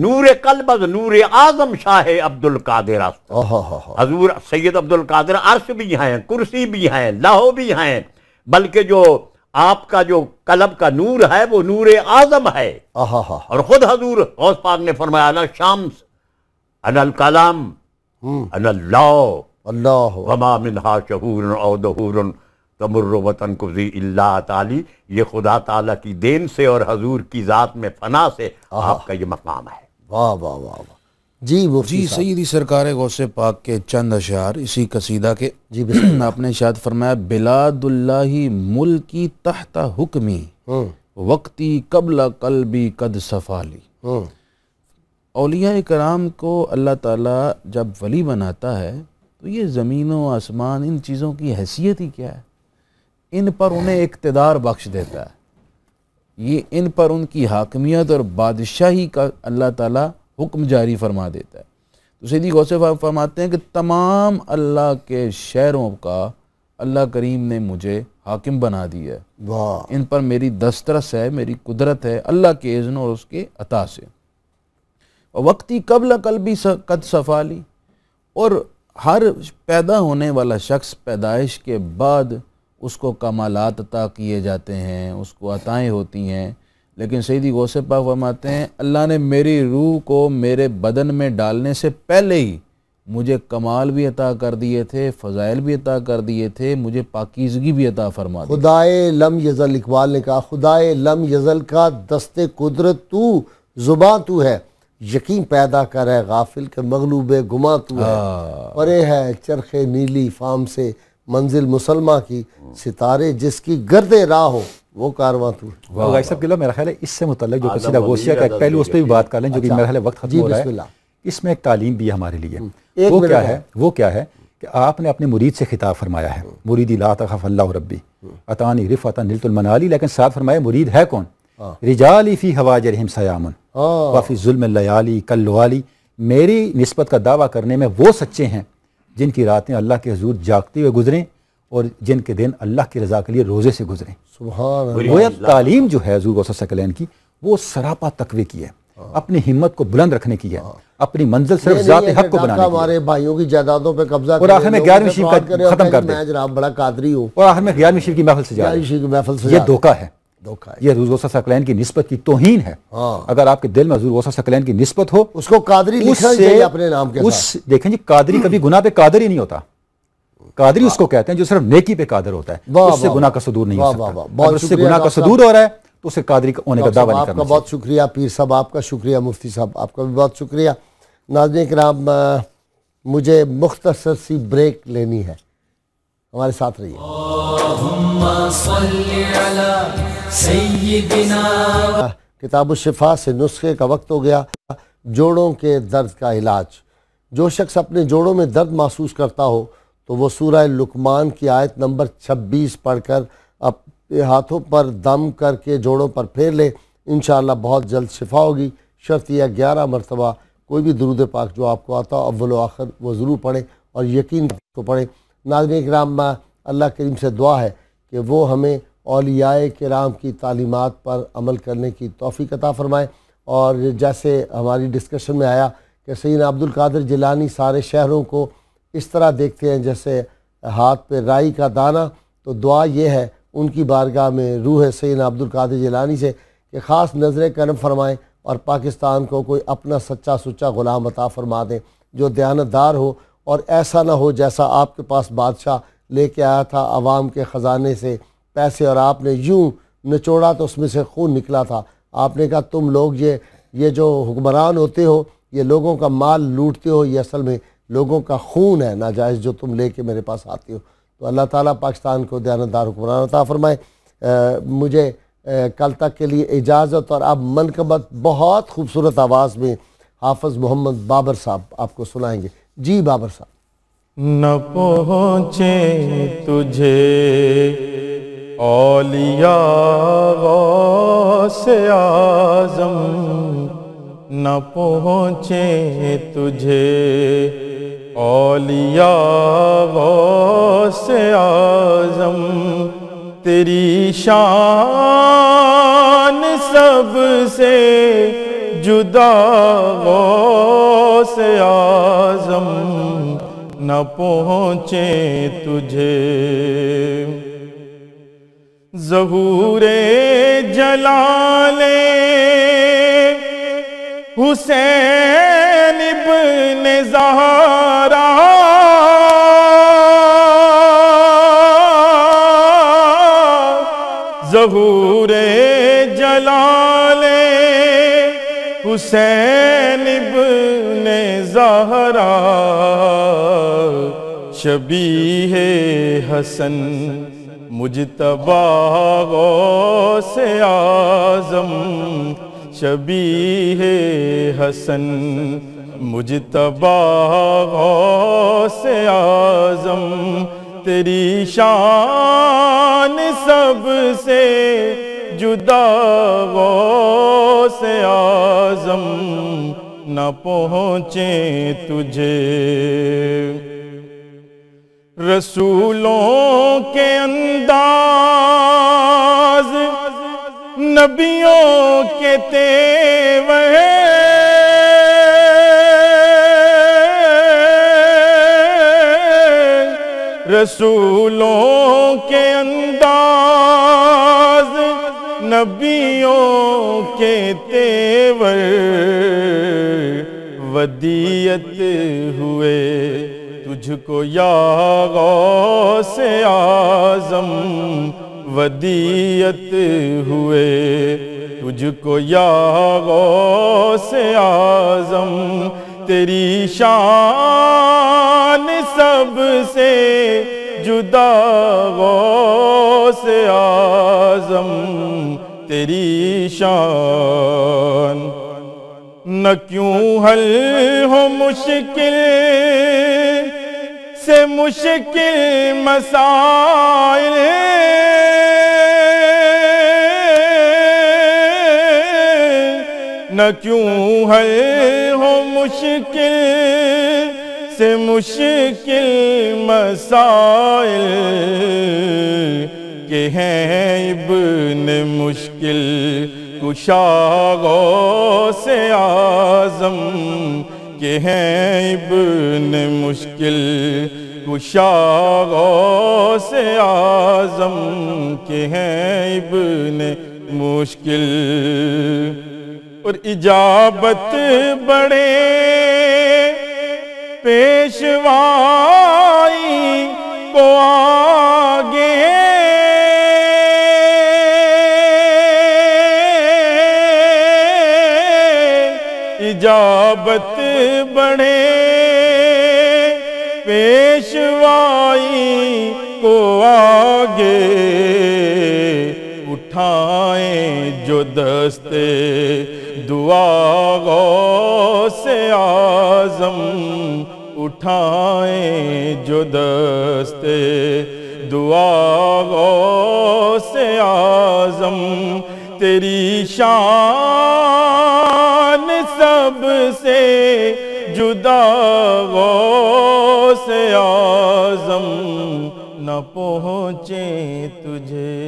نور قلب از نور اعظم شاہ عبد القادر است. حضور سید عبد القادر عرش بھی ہیں، کرسی بھی ہیں، لوح بھی ہیں، بلکہ جو آپ کا جو قلب کا نور ہے وہ نور اعظم ہے. اور خود حضور غوث پاک نے فرمایا انا الشمس انا القلم انا اللہ وما منہا شہور او دہور تمر وطن کبھی اللہ تعالی. یہ خدا تعالیٰ کی دین سے اور حضور کی ذات میں فنا سے آپ کا یہ مقام ہے. واہ واہ واہ واہ. جی سیدی سرکار غوث پاک کے چند اشعار اسی قصیدہ کے. آپ نے ارشاد فرمایا بلاد اللہ ملکی تحت حکمی وقتی قبل قلبی قد صفالی. اولیاء کرام کو اللہ تعالیٰ جب ولی بناتا ہے تو یہ زمین و آسمان ان چیزوں کی حیثیت ہی کیا ہے، ان پر انہیں اقتدار بخش دیتا ہے. یہ ان پر ان کی حاکمیت اور بادشاہی کا اللہ تعالیٰ حکم جاری فرما دیتا ہے. تو سیدی غوث فرماتے ہیں کہ تمام اللہ کے شہروں کا اللہ کریم نے مجھے حاکم بنا دیا ہے. ان پر میری دسترس ہے، میری قدرت ہے اللہ کے اذن اور اس کے عطا سے. وقتی قبل قلبی قد صفالی. اور ہر پیدا ہونے والا شخص پیدائش کے بعد اس کو کمالات عطا کیے جاتے ہیں، اس کو عطائیں ہوتی ہیں. لیکن سیدی غوث پاک فرماتے ہیں اللہ نے میری روح کو میرے بدن میں ڈالنے سے پہلے ہی مجھے کمال بھی عطا کر دیے تھے، فضائل بھی عطا کر دیے تھے، مجھے پاکیزگی بھی عطا فرما دی. خدائے لم یزل، اقبال نے کہا خدائے لم یزل کا دست قدرت تو، زباں تو ہے، یقین پیدا کر ہے غافل کے مغلوب گماں تو ہے. پرے ہے چرخ نیلی فام سے منزل مسلمہ کی، ستارے جس کی گرد راہ ہو وہ کارواں تو. بھائی صاحب کے لوگ میرا خیال ہے اس سے متعلق جو قصیدہ غوثیہ کا ایک پہلو اس پہ بھی بات کر لیں جو کہ میرا خیال ہے وقت ختم ہو رہا ہے. اس میں ایک تعلیم بھی ہے ہمارے لیے. وہ کیا ہے کہ آپ نے اپنے مرید سے خطاب فرمایا ہے مریدی لا تخف اللہ ربی اتانی رفعتا نلت المنالی، لیکن ساتھ فرمایا مرید ہے کون؟ رجالی فی حواجرہم سیامن وفی ظلم اللیالی کاللوالی. میری نسبت کا دعویٰ کرنے میں وہ سچے ہیں جن کی راتیں اللہ کے حضور جاگتے ہوئے گزریں اور جن کے دن اللہ کی رضا کے لیے روزے سے گزریں. سبحان اللہ. وہ تعلیم جو ہے حضور غوث ثقلین کی وہ سراپا تقوی کی ہے، اپنی ہمت کو بلند رکھنے کی ہے، اپنی منزل صرف ذات حق کو بنانے کی ہے. ہمارے بھائیوں کی جائیدادوں پہ قبضہ اور آخر میں 11ویں شریف کا ختم کر دیں. میں جناب بڑا قادری ہوں اور آخر میں 11ویں شریف کی محفل سے جا رہے. یہ دھوکہ ہے، یہ حضور غوث ثقلین کی نسبت کی توہین ہے. اگر آپ کے دل میں حضور غوث ثقلین کی نسبت ہو اس کو قادری لکھنا چاہیے اپنے نام کے ساتھ. دیکھیں جی قادری کبھی گناہ پہ قادر ہی نہیں ہوتا. قادری اس کو کہتے ہیں جو صرف نیکی پہ قادر ہوتا ہے، اس سے گناہ کا صدور نہیں ہو سکتا. اگر اس سے گناہ کا صدور ہو رہا ہے تو اسے قادری ہونے کا دعویٰ نہیں کرنا. آپ کا بہت شکریہ پیر صاحب، آپ کا شکریہ مفتی صاحب، آپ کا بھی بہت شکریہ. ناظرین کرام مجھے مختصر سی بریک لینی ہے، ہمارے ساتھ رہیے. اللہم صلی علی سیدنا. کتاب الشفا سے نسخے کا وقت ہو گیا. جوڑوں کے درد کا علاج. جو شخص اپنے جوڑوں میں درد محسوس کرتا ہو تو وہ سورہ لقمان کی آیت نمبر 26 پڑھ کر اپنے ہاتھوں پر دم کر کے جوڑوں پر پھیر لے، انشاءاللہ بہت جلد شفا ہوگی. شرط یہ 11 مرتبہ کوئی بھی درود پاک جو آپ کو آتا ہو اول و آخر وہ ضرور پڑھیں اور یقین کو پڑھیں. ناظرین کرام اللہ کریم سے دعا ہے کہ وہ ہمیں اولیاء کرام کی تعلیمات پر عمل کرنے کی توفیق عطا فرمائے. اور جیسے ہماری ڈسکشن میں آیا کہ سیدنا عبد القادر جیلانی سارے شہروں کو اس طرح دیکھتے ہیں جیسے ہاتھ پہ رائی کا دانہ. تو دعا یہ ہے ان کی بارگاہ میں روح سیدنا عبد القادر جیلانی سے کہ خاص نظر کرم فرمائیں اور پاکستان کو کوئی اپنا سچا سچا غلام عطا فرما دیں جو دیانتدار ہو، اور ایسا نہ ہو جیسا آپ کے پاس بادشاہ لے کے آیا تھا عوام کے خزانے سے پیسے اور آپ نے یوں نچوڑا تو اس میں سے خون نکلا تھا. آپ نے کہا تم لوگ یہ جو حکمران ہوتے ہو یہ لوگوں کا مال لوٹتے ہو، یہ اصل میں لوگوں کا خون ہے ناجائز جو تم لے کے میرے پاس آتے ہو. تو اللہ تعالیٰ پاکستان کو دیانتدار حکمران عطا فرمائے. مجھے کل تک کے لیے اجازت. اور اب منقبت بہت خوبصورت آواز میں حافظ محمد بابر صاحب آپ کو سنائیں گے. جی بابر صاحب. نہ پہنچے تجھے اولیاء غوث اعظم، نہ پہنچے تجھے اولیاء غوث اعظم، تیری شان سب سے جدا غوث اعظم، نہ پہنچے تجھے۔ ظہور جلال حسین ابن زہرا، ظہور جلال حسین ابن زہرا، شبیہ حسن مجتبی غوث اعظم، شبیہ حسن مجتبی غوث اعظم، تیری شان سب سے جدا غوث اعظم، نہ پہنچے تجھے۔ رسولوں کے انداز نبیوں کے تیور، رسولوں کے انداز نبیوں کے تیور، ودیعت ہوئے تجھ کو یا غوث اعظم، ودیعت ہوئے تجھ کو یا غوث اعظم، تیری شان سب سے جدا غوث اعظم، تیری شان نہ کیوں حل ہو مشکل سے مشکل مسائل، نہ کیوں حل ہو مشکل سے مشکل مسائل، کہ ہیں ابن مشکل کشا غوث اعظم، کہ ہیں ابن مشکل کشا غوث اعظم، کہ ہیں ابن مشکل، اور اجابت بڑے پیشوائی کو آگے، اجابت بڑھے پیشوائی کو آگے، اٹھائیں جو دستے دعا غوث اعظم، اٹھائیں جو دستے دعا غوث اعظم، تیری شان سب سے جدا غوث اعظم، نہ پہنچے تجھے۔